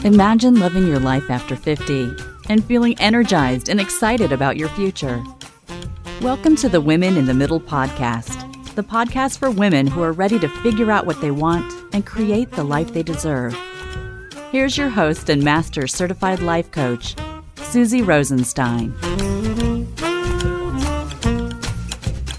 Imagine living your life after 50 and feeling energized and excited about your future. Welcome to the Women in the Middle podcast, the podcast for women who are ready to figure out what they want and create the life they deserve. Here's your host and master certified life coach, Susie Rosenstein.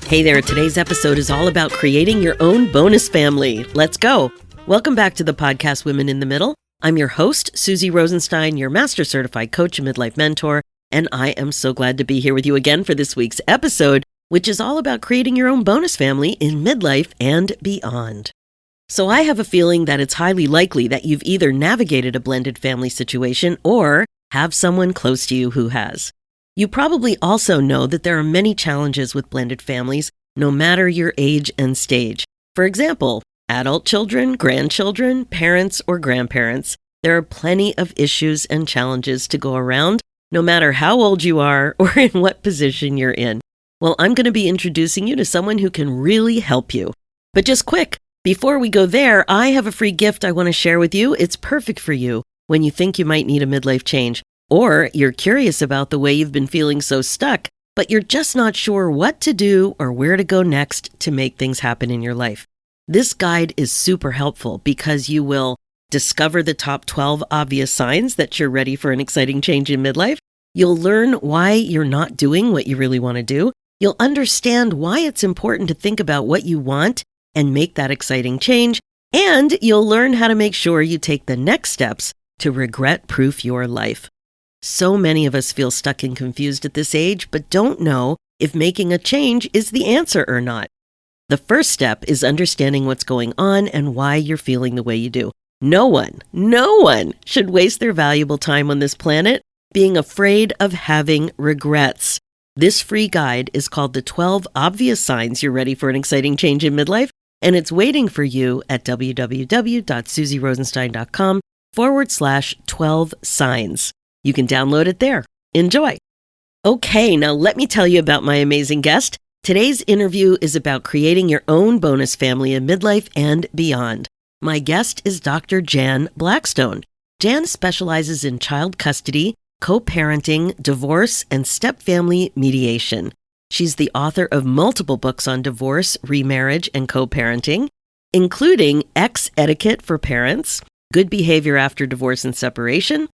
Hey there, today's episode is all about creating your own bonus family. Let's go. Welcome back to the podcast Women in the Middle. I'm your host, Susie Rosenstein, your master certified coach and midlife mentor, and I am so glad to be here with you again for this week's episode, which is all about creating your own bonus family in midlife and beyond. So I have a feeling that it's highly likely that you've either navigated a blended family situation or have someone close to you who has. You probably also know that there are many challenges with blended families, no matter your age and stage. For example, adult children, grandchildren, parents, or grandparents. There are plenty of issues and challenges to go around, no matter how old you are or in what position you're in. Well, I'm going to be introducing you to someone who can really help you. But just quick, before we go there, I have a free gift I want to share with you. It's perfect for you when you think you might need a midlife change, or you're curious about the way you've been feeling so stuck, but you're just not sure what to do or where to go next to make things happen in your life. This guide is super helpful because you will discover the top 12 obvious signs that you're ready for an exciting change in midlife. You'll learn why you're not doing what you really want to do. You'll understand why it's important to think about what you want and make that exciting change. And you'll learn how to make sure you take the next steps to regret-proof your life. So many of us feel stuck and confused at this age, but don't know if making a change is the answer or not. The first step is understanding what's going on and why you're feeling the way you do. No one should waste their valuable time on this planet being afraid of having regrets. This free guide is called The 12 Obvious Signs You're Ready for an Exciting Change in Midlife, and it's waiting for you at www.susierosenstein.com/12 signs. You can download it there. Enjoy. Okay, now let me tell you about my amazing guest. Today's interview is about creating your own bonus family in midlife and beyond. My guest is Dr. Jann Blackstone. Jann specializes in child custody, co-parenting, divorce, and stepfamily mediation. She's the author of multiple books on divorce, remarriage, and co-parenting, including Ex-Etiquette for Parents, Good Behavior After Divorce and Separation,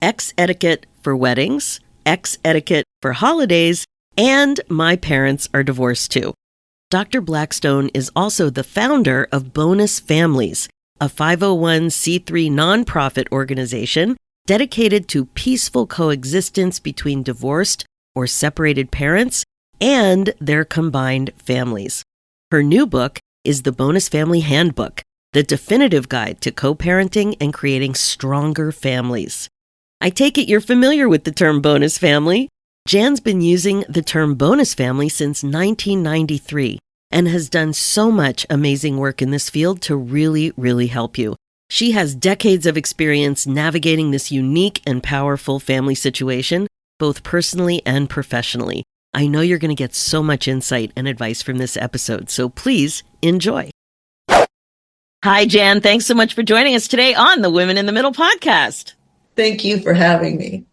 Ex-Etiquette for Weddings, Ex-Etiquette for Holidays, and My Parents Are Divorced Too. Dr. Blackstone is also the founder of Bonus Families, a 501c3 nonprofit organization dedicated to peaceful coexistence between divorced or separated parents and their combined families. Her new book is the Bonus Family Handbook, the definitive guide to co-parenting and creating stronger families. I take it you're familiar with the term bonus family. Jann's been using the term bonus family since 1993 and has done so much amazing work in this field to really, really help you. She has decades of experience navigating this unique and powerful family situation, both personally and professionally. I know you're going to get so much insight and advice from this episode, so please enjoy. Hi, Jann. Thanks so much for joining us today on the Women in the Middle podcast. Thank you for having me.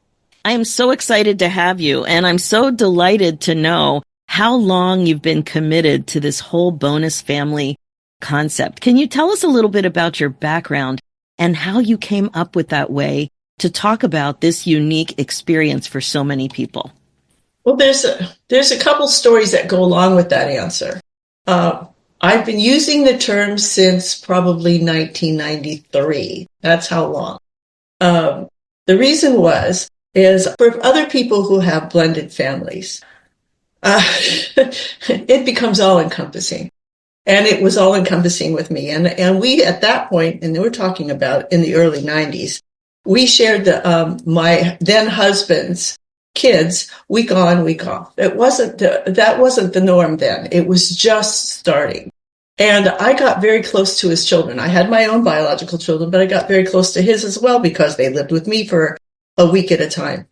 I am so excited to have you, and I'm so delighted to know how long you've been committed to this whole bonus family concept. Can you tell us a little bit about your background and how you came up with that way to talk about this unique experience for so many people? Well, there's a couple stories that go along with that answer. I've been using the term since probably 1993. That's how long. The reason is for other people who have blended families, it becomes all-encompassing. And it was all-encompassing with me. And we, at that point, and we're talking about in the early 90s, we shared my then husband's kids week on, week off. That wasn't the norm then. It was just starting. And I got very close to his children. I had my own biological children, but I got very close to his as well because they lived with me for a week at a time.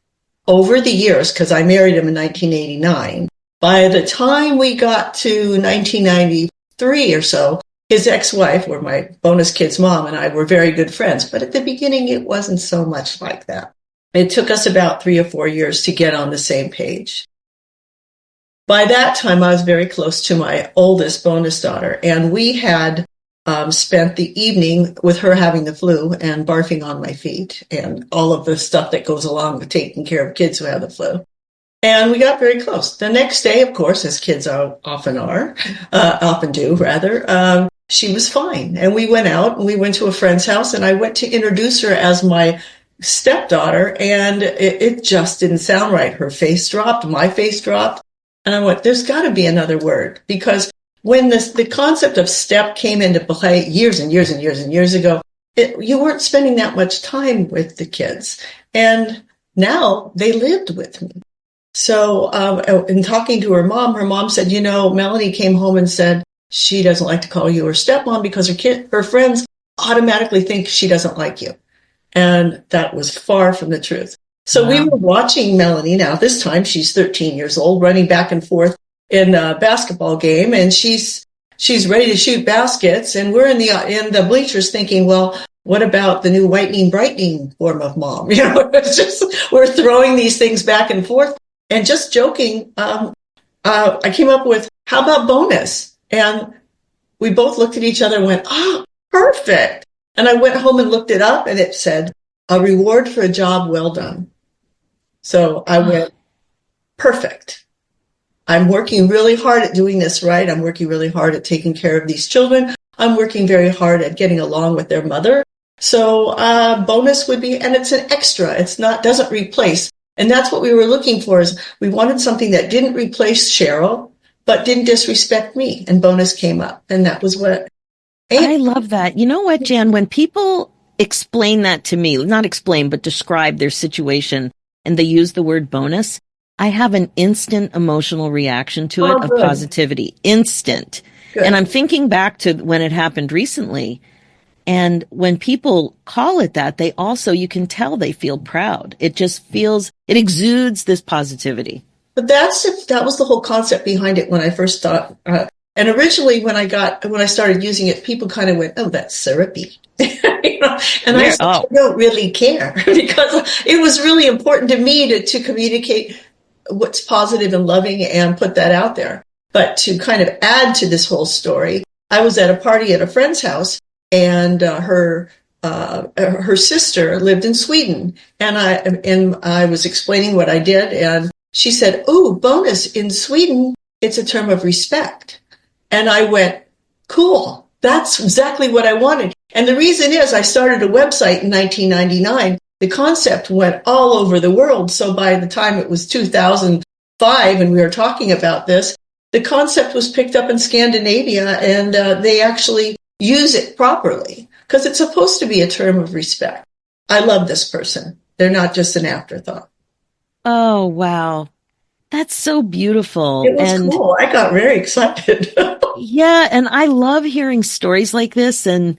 Over the years, because I married him in 1989, by the time we got to 1993 or so, his ex-wife, or my bonus kid's mom, and I were very good friends. But at the beginning, it wasn't so much like that. It took us about 3 or 4 years to get on the same page. By that time, I was very close to my oldest bonus daughter, and we had spent the evening with her having the flu and barfing on my feet and all of the stuff that goes along with taking care of kids who have the flu. And we got very close. The next day, of course, as kids often do, she was fine. And we went out and we went to a friend's house, and I went to introduce her as my stepdaughter, and it just didn't sound right. Her face dropped, my face dropped. And I went, there's got to be another word, because when the concept of step came into play years and years and years and years ago, you weren't spending that much time with the kids. And now they lived with me. So in talking to her mom said, Melanie came home and said she doesn't like to call you her stepmom because her friends automatically think she doesn't like you. And that was far from the truth. So wow. We were watching Melanie. Now, this time she's 13 years old, running back and forth in a basketball game, and she's ready to shoot baskets. And we're in the bleachers thinking, well, what about the new whitening, brightening form of mom? It's just, we're throwing these things back and forth and just joking. I came up with, how about bonus? And we both looked at each other and went, perfect. And I went home and looked it up, and it said, a reward for a job well done. So I went, perfect. I'm working really hard at doing this right. I'm working really hard at taking care of these children. I'm working very hard at getting along with their mother. So bonus would be, and it's an extra. It's not, doesn't replace. And that's what we were looking for, is we wanted something that didn't replace Cheryl, but didn't disrespect me. And bonus came up. And that was what. I love that. You know what, Jann, when people explain that to me, not explain, but describe their situation, and they use the word bonus, I have an instant emotional reaction to it of positivity. Instant. Good. And I'm thinking back to when it happened recently. And when people call it that, they also, you can tell they feel proud. It just feels, it exudes this positivity. But that was the whole concept behind it when I first thought, and originally when I started using it, people kind of went, oh, that's syrupy. And I said, I don't really care, because it was really important to me to communicate what's positive and loving and put that out there. But to kind of add to this whole story, I was at a party at a friend's house, and her sister lived in Sweden, and I was explaining what I did, and she said, "Oh, bonus in Sweden, it's a term of respect." And I went, "Cool, that's exactly what I wanted." And the reason is, I started a website in 1999. The concept went all over the world. So by the time it was 2005 and we were talking about this, the concept was picked up in Scandinavia, and they actually use it properly, because it's supposed to be a term of respect. I love this person. They're not just an afterthought. Oh, wow. That's so beautiful. It was cool. I got very excited. Yeah. And I love hearing stories like this. And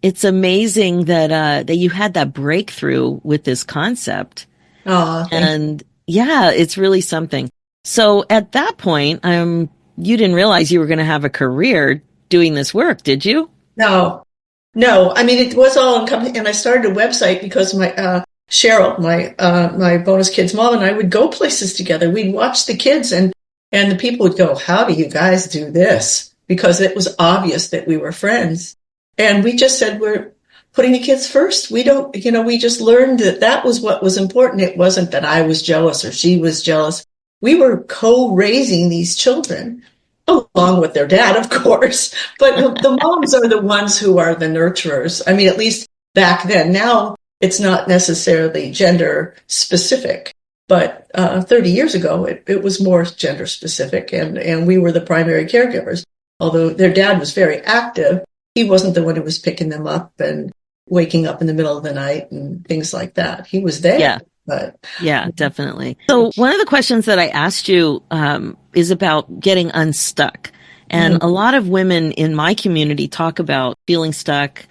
it's amazing that you had that breakthrough with this concept. Oh, and yeah, it's really something. So at that point, you didn't realize you were going to have a career doing this work, did you? No. I mean, it was all encompassing. And I started a website because my Cheryl, my bonus kid's mom, and I would go places together. We'd watch the kids, and the people would go, "How do you guys do this?" Because it was obvious that we were friends. And we just said, we're putting the kids first. We don't, we just learned that was what was important. It wasn't that I was jealous or she was jealous. We were co-raising these children, along with their dad, of course. But the moms are the ones who are the nurturers. I mean, at least back then. Now it's not necessarily gender specific. But 30 years ago, it was more gender specific. And we were the primary caregivers. Although their dad was very active, he wasn't the one who was picking them up and waking up in the middle of the night and things like that. He was there. Yeah. But yeah, definitely. So one of the questions that I asked you is about getting unstuck. And a lot of women in my community talk about feeling stuck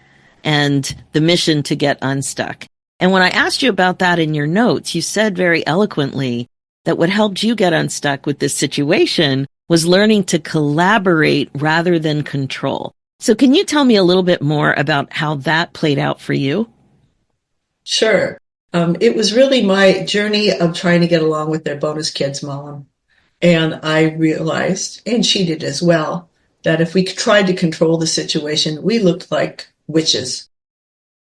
and the mission to get unstuck. And when I asked you about that in your notes, you said very eloquently that what helped you get unstuck with this situation was learning to collaborate rather than control. So can you tell me a little bit more about how that played out for you? Sure. It was really my journey of trying to get along with their bonus kids' mom. And I realized, and she did as well, that if we tried to control the situation, we looked like witches.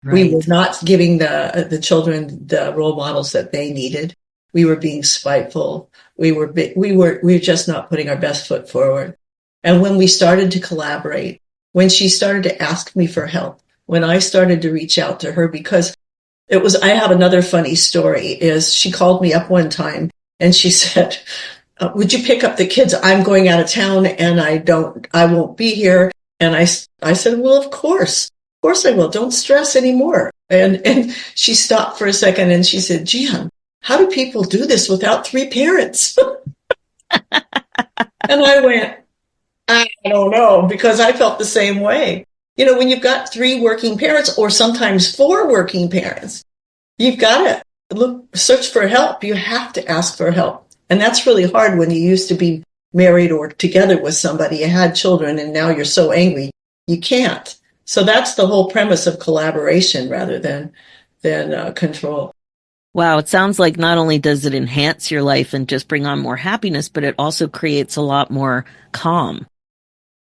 Right. We were not giving the children the role models that they needed. We were being spiteful. We were just not putting our best foot forward. And when we started to collaborate, when she started to ask me for help, when I started to reach out to her, because I have another funny story, is she called me up one time and she said, would you pick up the kids? I'm going out of town and I won't be here. And I said, well, of course I will. Don't stress anymore. And she stopped for a second and she said, Jann, how do people do this without 3 parents? And I went, I don't know, because I felt the same way. You know, when you've got 3 working parents or sometimes 4 working parents, you've got to search for help. You have to ask for help. And that's really hard when you used to be married or together with somebody, you had children, and now you're so angry, you can't. So that's the whole premise of collaboration rather than control. Wow, it sounds like not only does it enhance your life and just bring on more happiness, but it also creates a lot more calm.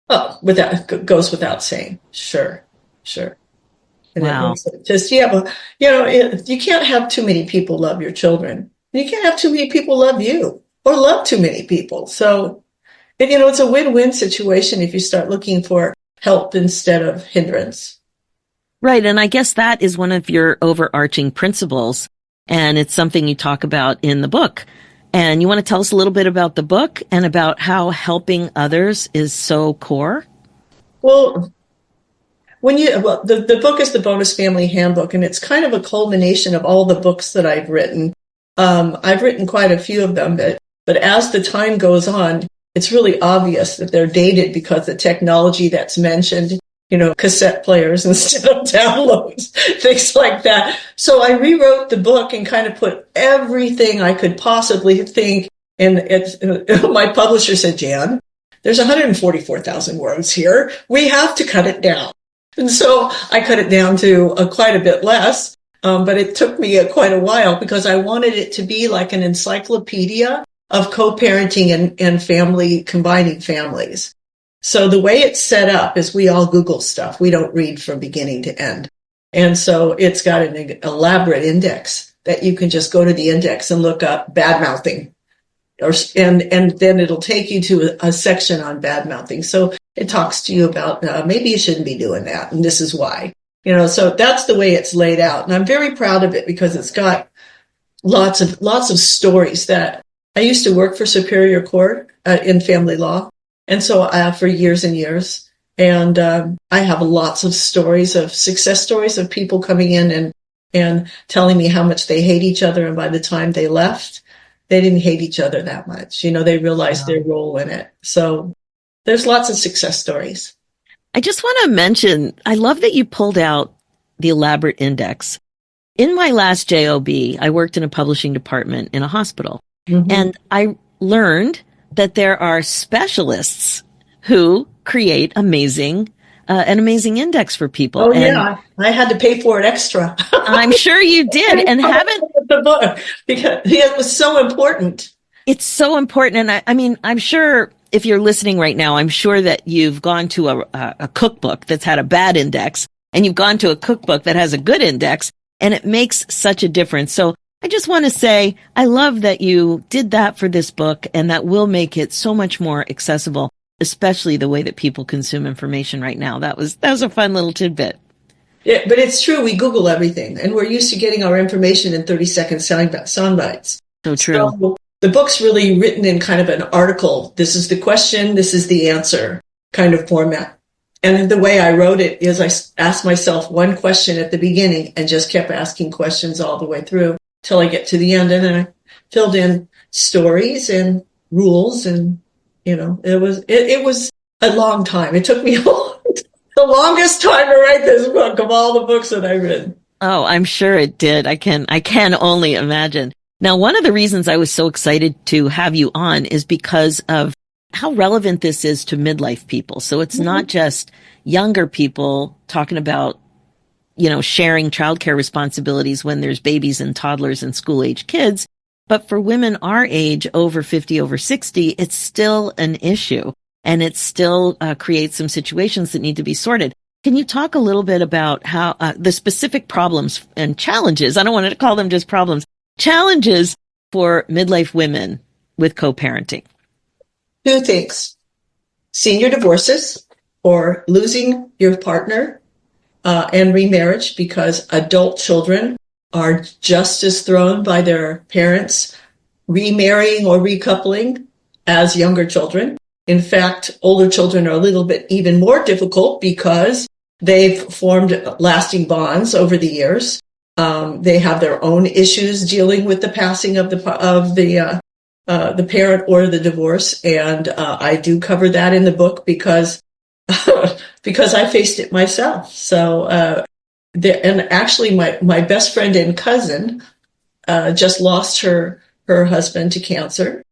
Oh, goes without saying. Sure. And wow. You can't have too many people love your children. You can't have too many people love you or love too many people. So, it's a win-win situation if you start looking for help instead of hindrance. Right. And I guess that is one of your overarching principles. And it's something you talk about in the book. And you want to tell us a little bit about the book and about how helping others is so core? Well, the book is the Bonus Family Handbook, and it's kind of a culmination of all the books that I've written. I've written quite a few of them, but as the time goes on, it's really obvious that they're dated because the technology that's mentioned, cassette players instead of downloads, things like that. So I rewrote the book and kind of put everything I could possibly think. And my publisher said, Jann, there's 144,000 words here. We have to cut it down. And so I cut it down to quite a bit less. But it took me quite a while because I wanted it to be like an encyclopedia of co-parenting and combining families. So the way it's set up is we all Google stuff. We don't read from beginning to end. And so it's got an elaborate index that you can just go to the index and look up bad mouthing. And then it'll take you to a section on bad mouthing. So it talks to you about maybe you shouldn't be doing that. And this is why. So that's the way it's laid out. And I'm very proud of it because it's got lots of stories that I used to work for Superior Court in family law. And so for years and years. And I have lots of success stories of people coming in and telling me how much they hate each other. And by the time they left, they didn't hate each other that much. They realized their role in it. So there's lots of success stories. I just want to mention, I love that you pulled out the elaborate index. In my last job, I worked in a publishing department in a hospital. Mm-hmm. And I learned that there are specialists who create an amazing index for people. Oh, yeah. I had to pay for it extra. I'm sure you did. And haven't the book because it was so important. It's so important. And I mean, I'm sure if you're listening right now, I'm sure that you've gone to a cookbook that's had a bad index and you've gone to a cookbook that has a good index, and it makes such a difference. So I just want to say, I love that you did that for this book, and that will make it so much more accessible, especially the way that people consume information right now. That was a fun little tidbit. Yeah, but it's true. We Google everything, and we're used to getting our information in 30-second sound bites. So true. So the book's really written in kind of an article. This is the question, this is the answer kind of format. And the way I wrote it is I asked myself one question at the beginning and just kept asking questions all the way through till I get to the end. And then I filled in stories and rules. And, it was a long time. It took me the longest time to write this book of all the books that I've written. Oh, I'm sure it did. I can only imagine. Now, one of the reasons I was so excited to have you on is because of how relevant this is to midlife people. So it's not just, younger people talking about, sharing childcare responsibilities when there's babies and toddlers and school age kids. But for women our age, over 50, over 60, it's still an issue, and it still creates some situations that need to be sorted. Can you talk a little bit about how the specific problems and challenges, I don't want to call them just problems, challenges for midlife women with co-parenting? Two things: senior divorces, or losing your partner, and remarriage, because adult children are just as thrown by their parents remarrying or recoupling as younger children. In fact, older children are a little bit even more difficult because they've formed lasting bonds over the years. They have their own issues dealing with the passing of the parent or the divorce, and I do cover that in the book because because I faced it myself. So, and actually, my best friend and cousin just lost her husband to cancer,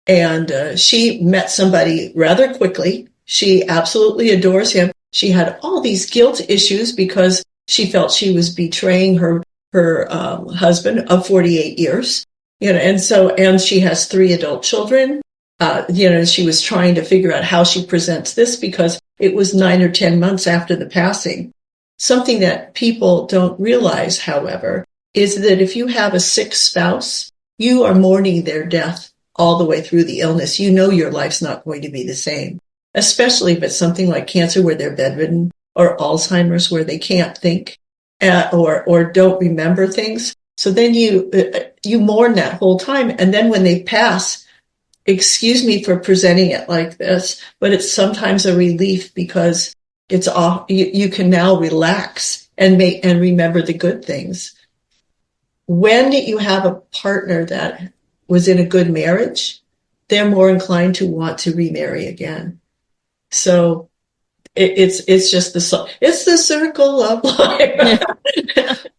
and she met somebody rather quickly. She absolutely adores him. She had all these guilt issues because she felt she was betraying her husband of 48 years, and she has 3 adult children. She was trying to figure out how she presents this because it was 9 or 10 months after the passing. Something that people don't realize, however, is that if you have a sick spouse, you are mourning their death all the way through the illness. You know your life's not going to be the same, especially if it's something like cancer where they're bedridden, or Alzheimer's where they can't think or don't remember things. So then you mourn that whole time. And then when they pass, excuse me for presenting it like this, but it's sometimes a relief because it's off. You can now relax and remember the good things. When you have a partner that was in a good marriage, they're more inclined to want to remarry again. So it's just the circle of life.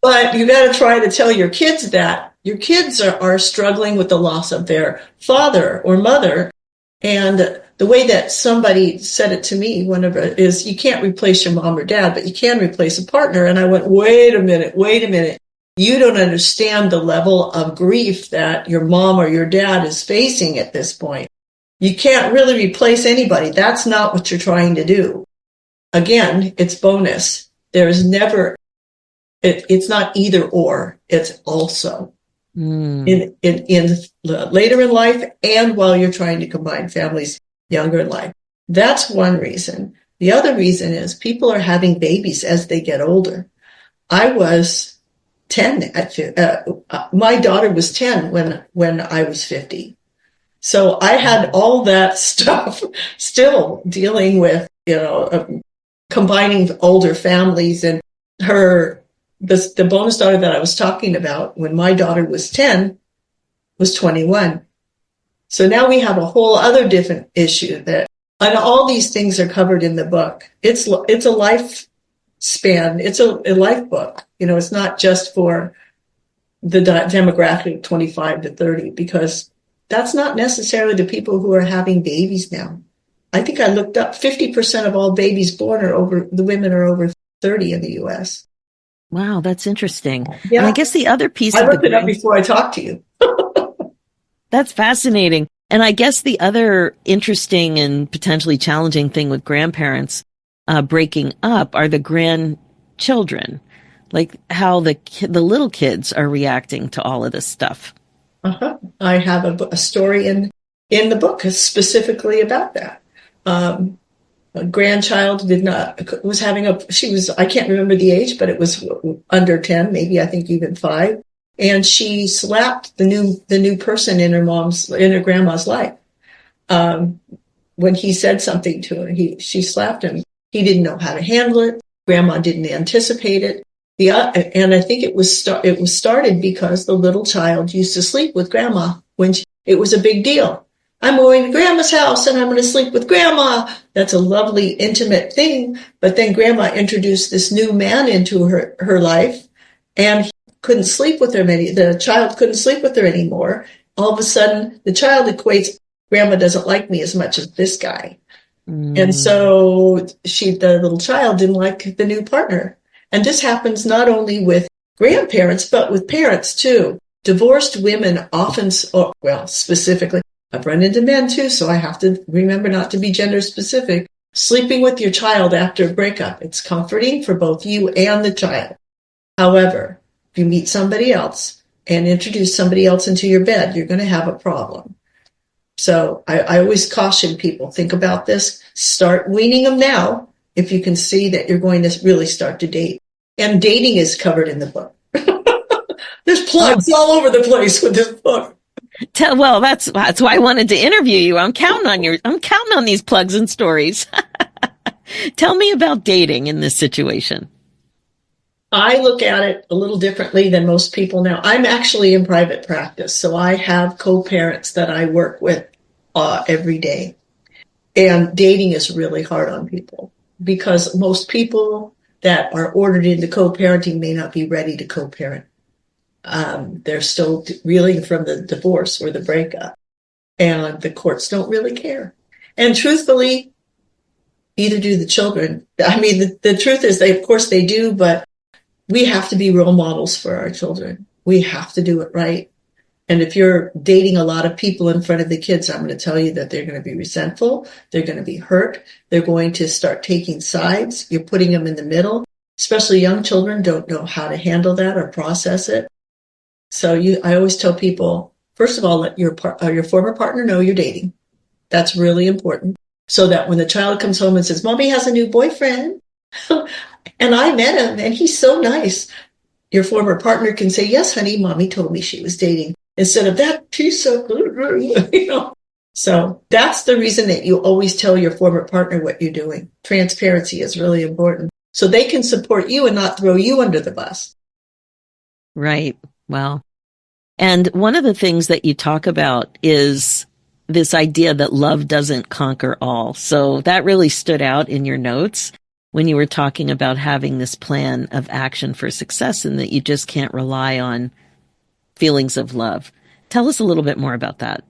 But you got to try to tell your kids that your kids are struggling with the loss of their father or mother. And the way that somebody said it to me, is you can't replace your mom or dad, but you can replace a partner. And I went, wait a minute. You don't understand the level of grief that your mom or your dad is facing at this point. You can't really replace anybody. That's not what you're trying to do. Again, it's bonus. There's never, it's not either or, it's also. In later in life and while you're trying to combine families younger in life. That's one reason. The other reason is people are having babies as they get older. I was 10. My daughter was 10 when I was 50. So I had all that stuff still dealing with, combining older families. And the bonus daughter that I was talking about when my daughter was 10 was 21. So now we have a whole other different issue and all these things are covered in the book. It's a lifespan. It's a life book. It's not just for the demographic 25 to 30, because that's not necessarily the people who are having babies now. I think I looked up 50% of all babies born the women are over 30 in the U.S. Wow, that's interesting. Yeah. And I guess the other piece I looked it up before I talked to you. That's fascinating. And I guess the other interesting and potentially challenging thing with grandparents breaking up are the grandchildren, like how the little kids are reacting to all of this stuff. I have a story in the book specifically about that. A grandchild I can't remember the age, but it was under 10, maybe I think even 5. And she slapped the new person in her grandma's life. When he said something to her, she slapped him. He didn't know how to handle it. Grandma didn't anticipate it. And I think it was started because the little child used to sleep with grandma it was a big deal. I'm going to grandma's house and I'm going to sleep with grandma. That's a lovely, intimate thing. But then grandma introduced this new man into her life, and he couldn't sleep with her. The child couldn't sleep with her anymore. All of a sudden, the child equates, grandma doesn't like me as much as this guy. And so the little child didn't like the new partner. And this happens not only with grandparents, but with parents too. Divorced women often, specifically, I've run into men too, so I have to remember not to be gender specific. Sleeping with your child after a breakup. It's comforting for both you and the child. However, if you meet somebody else and introduce somebody else into your bed, you're going to have a problem. So I always caution people, think about this, start weaning them now if you can see that you're going to really start to date. And dating is covered in the book. There's plugs all over the place with this book. Well, that's why I wanted to interview you. I'm counting on these plugs and stories. Tell me about dating in this situation. I look at it a little differently than most people now. I'm actually in private practice, so I have co-parents that I work with every day. And dating is really hard on people because most people that are ordered into co-parenting may not be ready to co-parent. They're still reeling from the divorce or the breakup, and the courts don't really care. And truthfully, neither do the children. I mean, the truth is, of course they do, but we have to be role models for our children. We have to do it right. And if you're dating a lot of people in front of the kids, I'm going to tell you that they're going to be resentful. They're going to be hurt. They're going to start taking sides. You're putting them in the middle. Especially young children don't know how to handle that or process it. So I always tell people, first of all, let your former partner know you're dating. That's really important. So that when the child comes home and says, Mommy has a new boyfriend, and I met him, and he's so nice, your former partner can say, yes, honey, Mommy told me she was dating, instead of that piece of, So that's the reason that you always tell your former partner what you're doing. Transparency is really important. So they can support you and not throw you under the bus. Right. Well, and one of the things that you talk about is this idea that love doesn't conquer all. So that really stood out in your notes when you were talking about having this plan of action for success and that you just can't rely on feelings of love. Tell us a little bit more about that.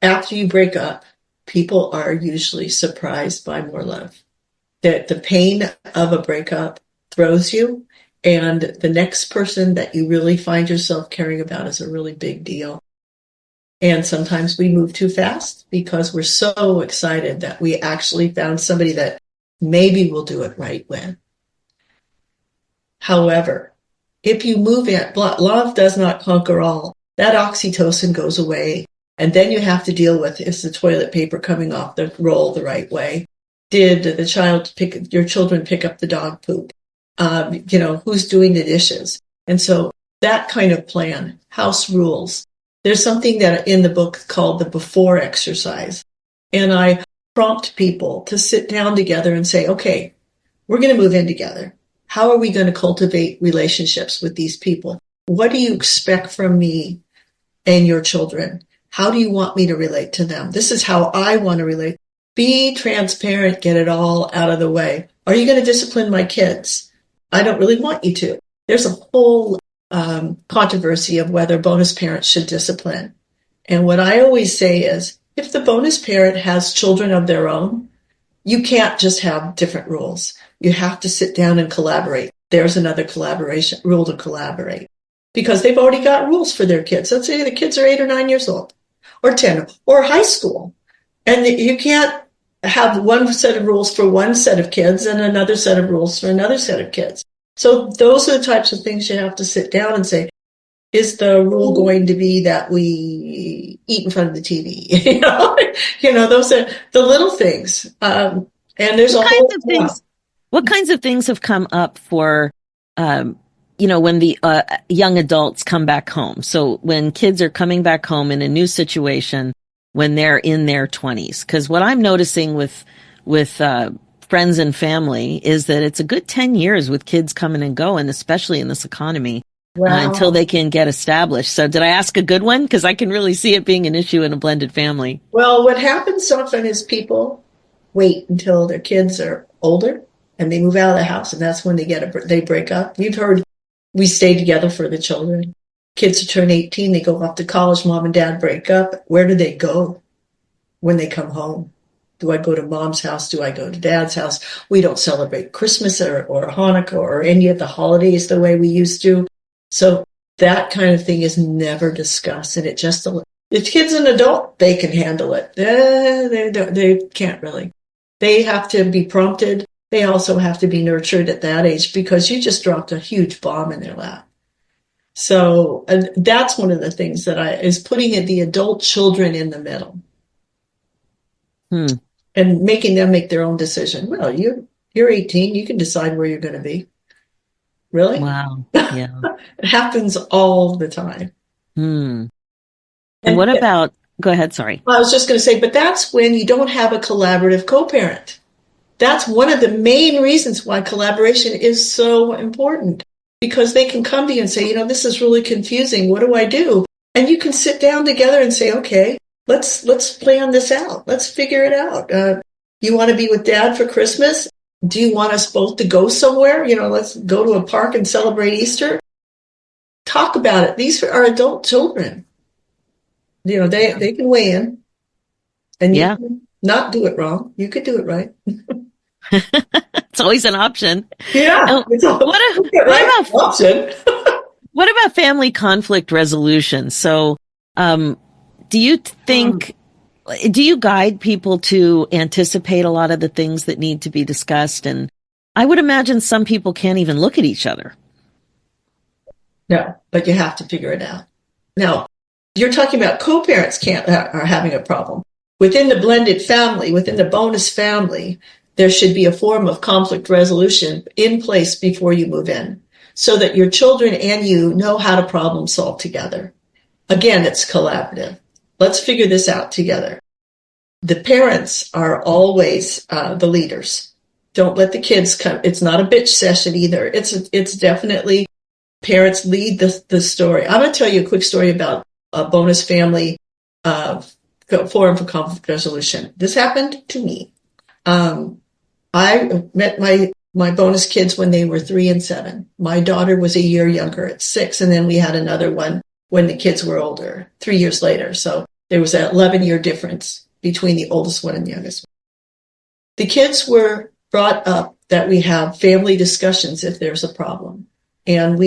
After you break up, people are usually surprised by more love. That the pain of a breakup throws you, and the next person that you really find yourself caring about is a really big deal. And sometimes we move too fast because we're so excited that we actually found somebody that maybe we'll do it right with. However, if you move in, love does not conquer all. That oxytocin goes away. And then you have to deal with, is the toilet paper coming off the roll the right way? Did your children pick up the dog poop? Who's doing the dishes? And so that kind of plan, house rules. There's something that in the book called the before exercise. And I prompt people to sit down together and say, okay, we're going to move in together. How are we going to cultivate relationships with these people? What do you expect from me and your children? How do you want me to relate to them? This is how I want to relate. Be transparent, get it all out of the way. Are you going to discipline my kids? I don't really want you to. There's a whole controversy of whether bonus parents should discipline. And what I always say is, if the bonus parent has children of their own, you can't just have different rules. You have to sit down and collaborate. There's another rule to collaborate. Because they've already got rules for their kids. Let's say the kids are 8 or 9 years old, or 10, or high school. And you can't have one set of rules for one set of kids and another set of rules for another set of kids. So those are the types of things you have to sit down and say, is the rule going to be that we eat in front of the TV? Those are the little things. And there's a whole things. What kinds of things have come up for, when the young adults come back home? So when kids are coming back home in a new situation, when they're in their 20s, because what I'm noticing with friends and family is that it's a good 10 years with kids coming and going, especially in this economy. Wow. Until they can get established. So did I ask a good one? Because I can really see it being an issue in a blended family. Well, what happens often is people wait until their kids are older and they move out of the house, and that's when they break up. We've heard we stay together for the children. Kids who turn 18, they go off to college, mom and dad break up. Where do they go when they come home? Do I go to mom's house? Do I go to dad's house? We don't celebrate Christmas or Hanukkah or any of the holidays the way we used to. So that kind of thing is never discussed. And it just, if kid's an adult, they can handle it. They can't really. They have to be prompted. They also have to be nurtured at that age because you just dropped a huge bomb in their lap. So that's one of the things that is putting the adult children in the middle and making them make their own decision. Well, you're 18. You can decide where you're going to be. Really? Wow. Yeah. It happens all the time. And what about, go ahead, sorry. I was just going to say, but that's when you don't have a collaborative co-parent. That's one of the main reasons why collaboration is so important, because they can come to you and say, this is really confusing. What do I do? And you can sit down together and say, okay, let's plan this out. Let's figure it out. You want to be with dad for Christmas? Do you want us both to go somewhere? Let's go to a park and celebrate Easter. Talk about it. These are adult children. They can weigh in, and you can not do it wrong. You could do it right. It's always an option. Yeah. What about family conflict resolution? So, do you think, do you guide people to anticipate a lot of the things that need to be discussed? And I would imagine some people can't even look at each other. No, but you have to figure it out. Now, you're talking about co-parents are having a problem. Within the blended family, within the bonus family, there should be a form of conflict resolution in place before you move in so that your children and you know how to problem solve together. Again, it's collaborative. Let's figure this out together. The parents are always the leaders. Don't let the kids come. It's not a bitch session either. It's definitely parents lead the story. I'm going to tell you a quick story about a bonus family forum for conflict resolution. This happened to me. I met my bonus kids when they were 3 and 7. My daughter was a year younger at 6, and then we had another one when the kids were older, 3 years later. So there was an 11-year difference between the oldest one and the youngest one. The kids were brought up that we have family discussions if there's a problem. And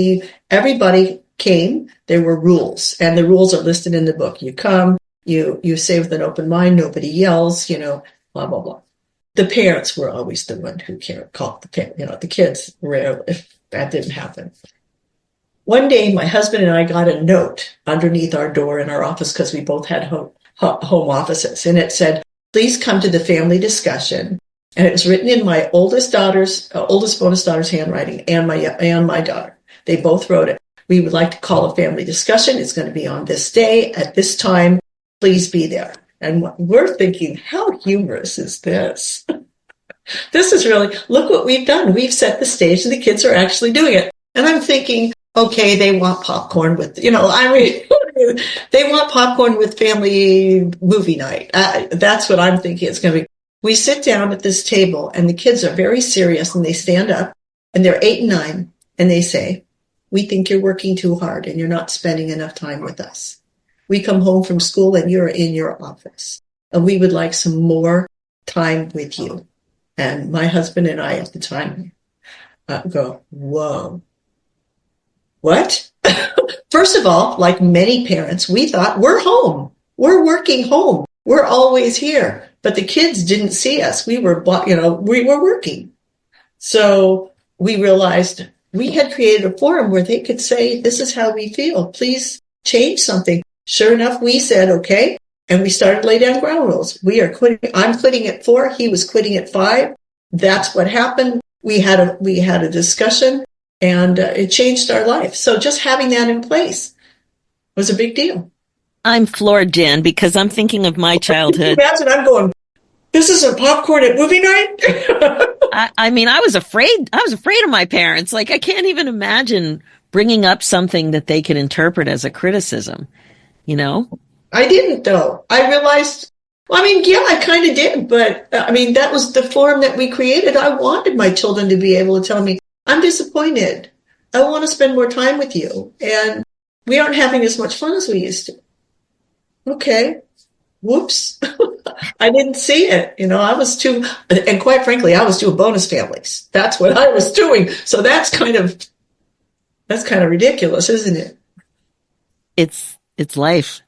everybody came, there were rules, and the rules are listed in the book. You come, you say with an open mind, nobody yells, blah, blah, blah. The parents were always the one who called the parent, the kids rarely, if that didn't happen. One day, my husband and I got a note underneath our door in our office because we both had home offices, and it said, "Please come to the family discussion." And it was written in my oldest bonus daughter's handwriting, and my daughter. They both wrote it. "We would like to call a family discussion. It's going to be on this day at this time. Please be there." And we're thinking, how humorous is this? This is really, look what we've done. We've set the stage and the kids are actually doing it. And I'm thinking, okay, they want popcorn with, they want popcorn with family movie night. That's what I'm thinking it's going to be. We sit down at this table and the kids are very serious and they stand up and they're 8 and 9 and they say, "We think you're working too hard and you're not spending enough time with us. We come home from school and you're in your office and we would like some more time with you." And my husband and I at the time go, "Whoa, what?" First of all, like many parents, we thought we're home. We're working home. We're always here. But the kids didn't see us. We were working. So we realized we had created a forum where they could say, "This is how we feel. Please change something." Sure enough, we said, okay. And we started to lay down ground rules. We are quitting. I'm quitting at 4. He was quitting at 5. That's what happened. We had a discussion and it changed our life. So just having that in place was a big deal. I'm floored, Jan, because I'm thinking of my childhood. Imagine I'm going, "This isn't popcorn at movie night." I was afraid of my parents. Like, I can't even imagine bringing up something that they could interpret as a criticism. I didn't, though. I realized, I kind of did, but that was the form that we created. I wanted my children to be able to tell me, "I'm disappointed. I want to spend more time with you. And we aren't having as much fun as we used to." Okay. whoops, I didn't see it. I was too, and quite frankly, I was doing bonus families. That's what I was doing. So that's kind of ridiculous, isn't it? It's life.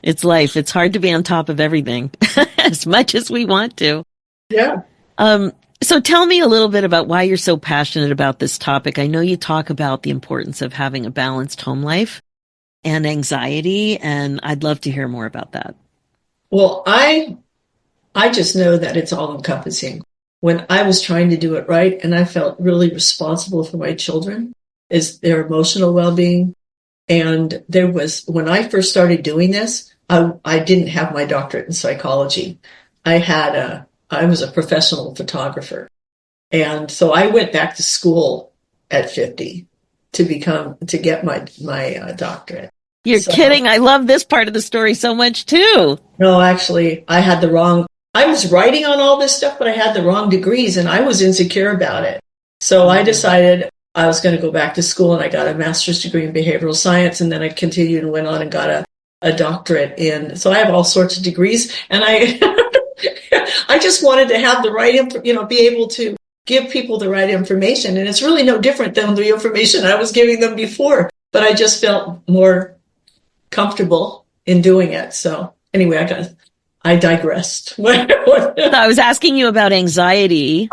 It's life. It's hard to be on top of everything as much as we want to. Yeah. So tell me a little bit about why you're so passionate about this topic. I know you talk about the importance of having a balanced home life and anxiety, and I'd love to hear more about that. Well, I just know that it's all encompassing. When I was trying to do it right, and I felt really responsible for my children, is their emotional well-being. And when I first started doing this, I didn't have my doctorate in psychology. I was a professional photographer. And so I went back to school at 50 to get my doctorate. You're kidding. I love this part of the story so much too. No, actually, I was writing on all this stuff, but I had the wrong degrees and I was insecure about it. So I decided I was going to go back to school, and I got a master's degree in behavioral science. And then I continued and went on and got a doctorate so I have all sorts of degrees, and I just wanted to have the right, be able to give people the right information. And it's really no different than the information I was giving them before, but I just felt more comfortable in doing it. So anyway, I digressed. I was asking you about anxiety.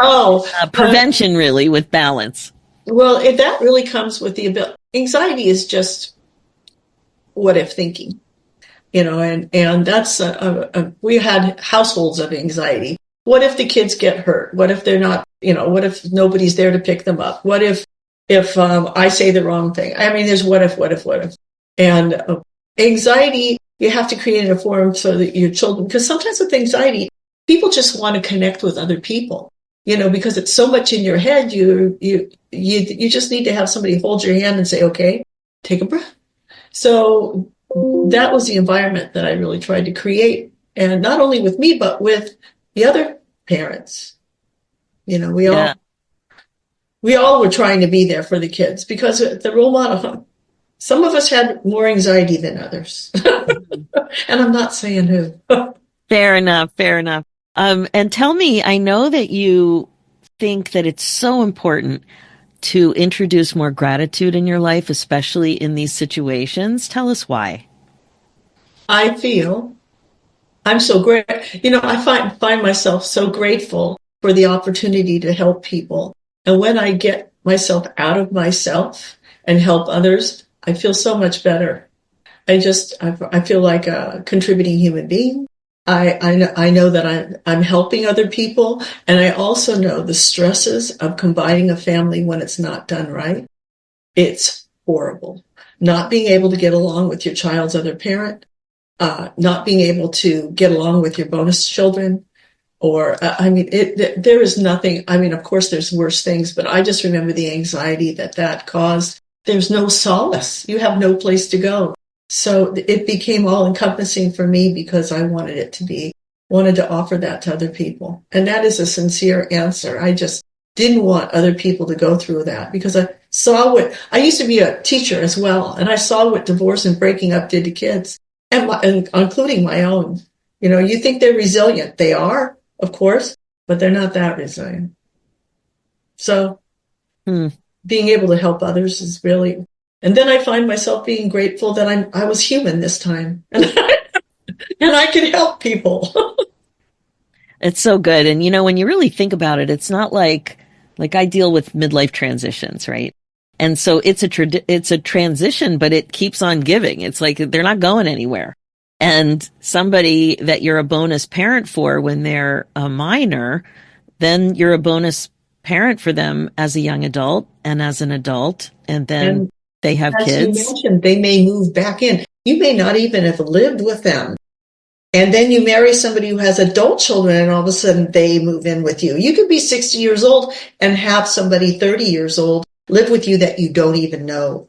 Prevention really with balance. Well, that really comes with the ability. Anxiety is just what if thinking. And that's, we had households of anxiety. What if the kids get hurt? What if they're not, what if nobody's there to pick them up? What if I say the wrong thing? I mean, there's what if. And anxiety, you have to create a forum so that your children, because sometimes with anxiety, people just want to connect with other people, because it's so much in your head, you just need to have somebody hold your hand and say, okay, take a breath. So that was the environment that I really tried to create. And not only with me, but with the other parents. We all were trying to be there for the kids, because the role model, some of us had more anxiety than others. And I'm not saying who. Fair enough. And tell me, I know that you think that it's so important to introduce more gratitude in your life, especially in these situations. Tell us why. I feel I'm so great. I find myself so grateful for the opportunity to help people. And when I get myself out of myself and help others, I feel so much better. I feel like a contributing human being. I know that I'm helping other people. And I also know the stresses of combining a family when it's not done right. It's horrible. Not being able to get along with your child's other parent, not being able to get along with your bonus children, there is nothing. I mean, of course there's worse things, but I just remember the anxiety that caused. There's no solace. You have no place to go. So it became all encompassing for me, because I wanted to offer that to other people. And that is a sincere answer. I just didn't want other people to go through that, because I used to be a teacher as well. And I saw what divorce and breaking up did to kids, and including my own. You think they're resilient. They are, of course, but they're not that resilient. So being able to help others is really. And then I find myself being grateful that I was human this time, and I could help people. It's so good. And when you really think about it, it's not like I deal with midlife transitions, right? And so it's a transition, but it keeps on giving. It's like they're not going anywhere. And somebody that you're a bonus parent for when they're a minor, then you're a bonus parent for them as a young adult and as an adult, and then they have kids. As you mentioned, they may move back in. You may not even have lived with them. And then you marry somebody who has adult children, and all of a sudden they move in with you. You could be 60 years old and have somebody 30 years old live with you that you don't even know.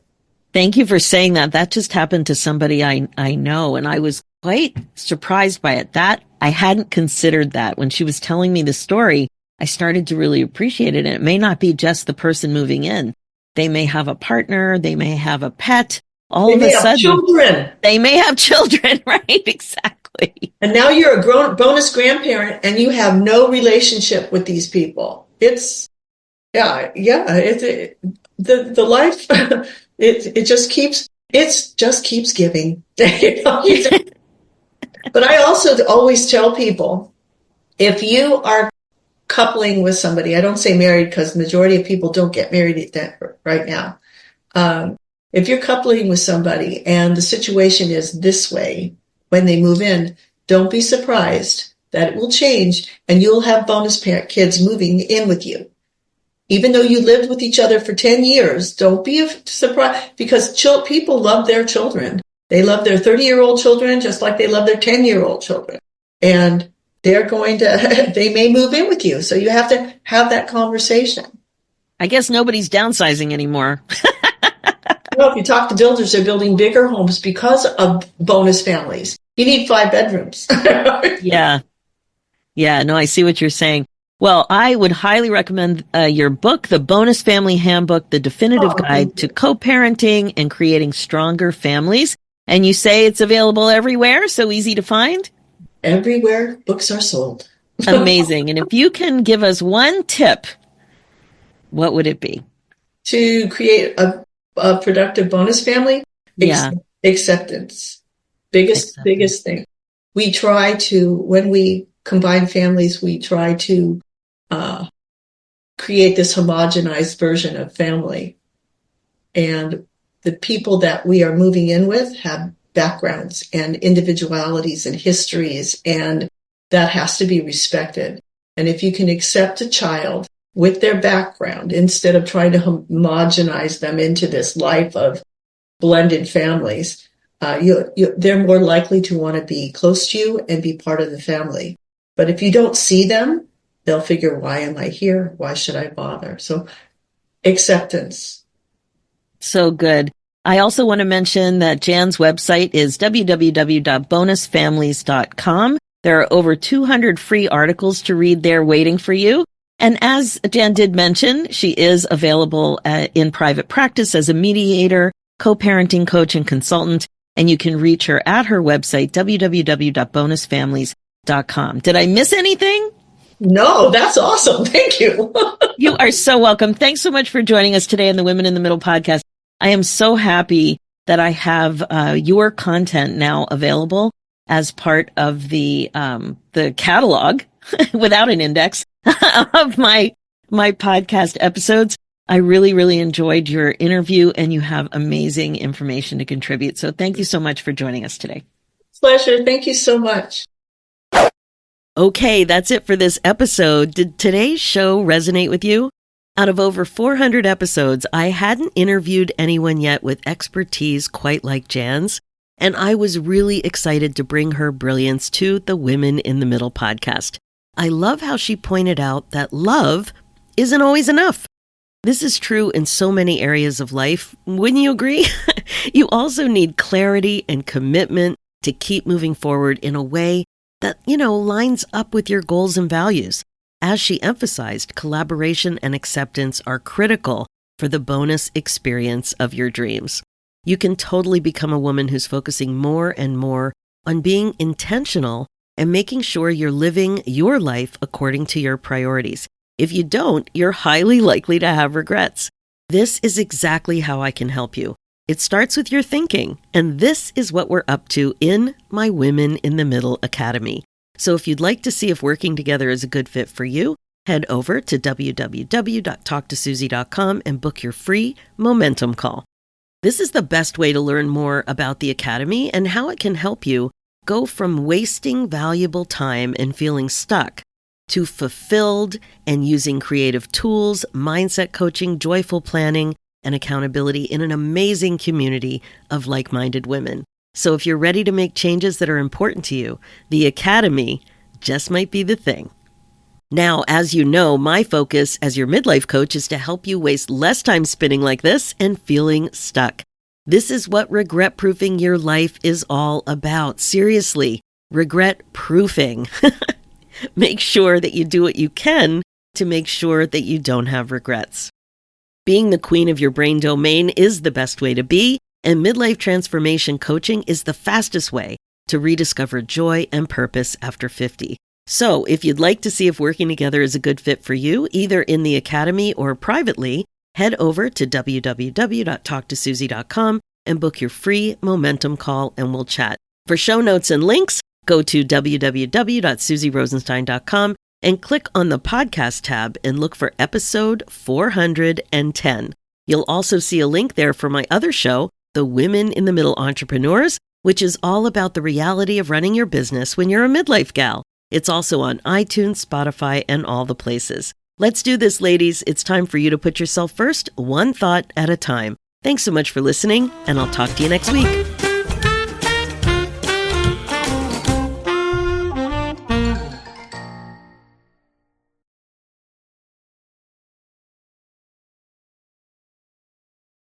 Thank you for saying that. That just happened to somebody I know, and I was quite surprised by it. That I hadn't considered that. When she was telling me the story, I started to really appreciate it. And it may not be just the person moving in. They may have a partner. They may have a pet. All of a sudden, children. They may have children, right? Exactly. Exactly. And now you're a grown bonus grandparent and you have no relationship with these people. It's, the life, it just keeps giving. But I also always tell people, if you are coupling with somebody, I don't say married because the majority of people don't get married right now. If you're coupling with somebody and the situation is this way when they move in, don't be surprised that it will change and you'll have bonus parent kids moving in with you. Even though you lived with each other for 10 years, don't be surprised, because people love their children. They love their 30-year-old children just like they love their 10-year-old children. And they may move in with you. So you have to have that conversation. I guess nobody's downsizing anymore. Well, if you talk to builders, they're building bigger homes because of bonus families. You need 5 bedrooms. Yeah. Yeah. No, I see what you're saying. Well, I would highly recommend your book, The Bonus Family Handbook, the definitive guide to co-parenting and creating stronger families. And you say it's available everywhere, so easy to find? Everywhere books are sold. Amazing. And if you can give us one tip, what would it be? To create a productive bonus family? Yeah. Acceptance. Biggest thing. We try to, when we combine families, we try to create this homogenized version of family. And the people that we are moving in with have backgrounds and individualities and histories, and that has to be respected. And if you can accept a child with their background instead of trying to homogenize them into this life of blended families, they're more likely to want to be close to you and be part of the family. But if you don't see them, they'll figure, why am I here? Why should I bother? So acceptance. So good. I also want to mention that Jann's website is www.bonusfamilies.com. There are over 200 free articles to read there waiting for you. And as Jann did mention, she is available in private practice as a mediator, co-parenting coach, and consultant. And you can reach her at her website, www.bonusfamilies.com. Did I miss anything? No, that's awesome. Thank you. You are so welcome. Thanks so much for joining us today on the Women in the Middle podcast. I am so happy that I have your content now available as part of the catalog without an index of my podcast episodes. I really, really enjoyed your interview, and you have amazing information to contribute. So thank you so much for joining us today. Pleasure. Thank you so much. Okay, that's it for this episode. Did today's show resonate with you? Out of over 400 episodes, I hadn't interviewed anyone yet with expertise quite like Jann's, and I was really excited to bring her brilliance to the Women in the Middle podcast. I love how she pointed out that love isn't always enough. This is true in so many areas of life. Wouldn't you agree? You also need clarity and commitment to keep moving forward in a way that, lines up with your goals and values. As she emphasized, collaboration and acceptance are critical for the bonus experience of your dreams. You can totally become a woman who's focusing more and more on being intentional and making sure you're living your life according to your priorities. If you don't, you're highly likely to have regrets. This is exactly how I can help you. It starts with your thinking, and this is what we're up to in my Women in the Middle Academy. So if you'd like to see if working together is a good fit for you, head over to www.talktosusie.com and book your free momentum call. This is the best way to learn more about the Academy and how it can help you go from wasting valuable time and feeling stuck to fulfilled and using creative tools, mindset coaching, joyful planning, and accountability in an amazing community of like-minded women. So if you're ready to make changes that are important to you, the Academy just might be the thing. Now, as you know, my focus as your midlife coach is to help you waste less time spinning like this and feeling stuck. This is what regret-proofing your life is all about. Seriously, regret-proofing. Make sure that you do what you can to make sure that you don't have regrets. Being the queen of your brain domain is the best way to be, and midlife transformation coaching is the fastest way to rediscover joy and purpose after 50. So if you'd like to see if working together is a good fit for you, either in the Academy or privately, head over to www.talktosusie.com and book your free momentum call and we'll chat. For show notes and links, go to www.susierosenstein.com and click on the podcast tab and look for episode 410. You'll also see a link there for my other show, The Women in the Middle Entrepreneurs, which is all about the reality of running your business when you're a midlife gal. It's also on iTunes, Spotify, and all the places. Let's do this, ladies. It's time for you to put yourself first, one thought at a time. Thanks so much for listening, and I'll talk to you next week.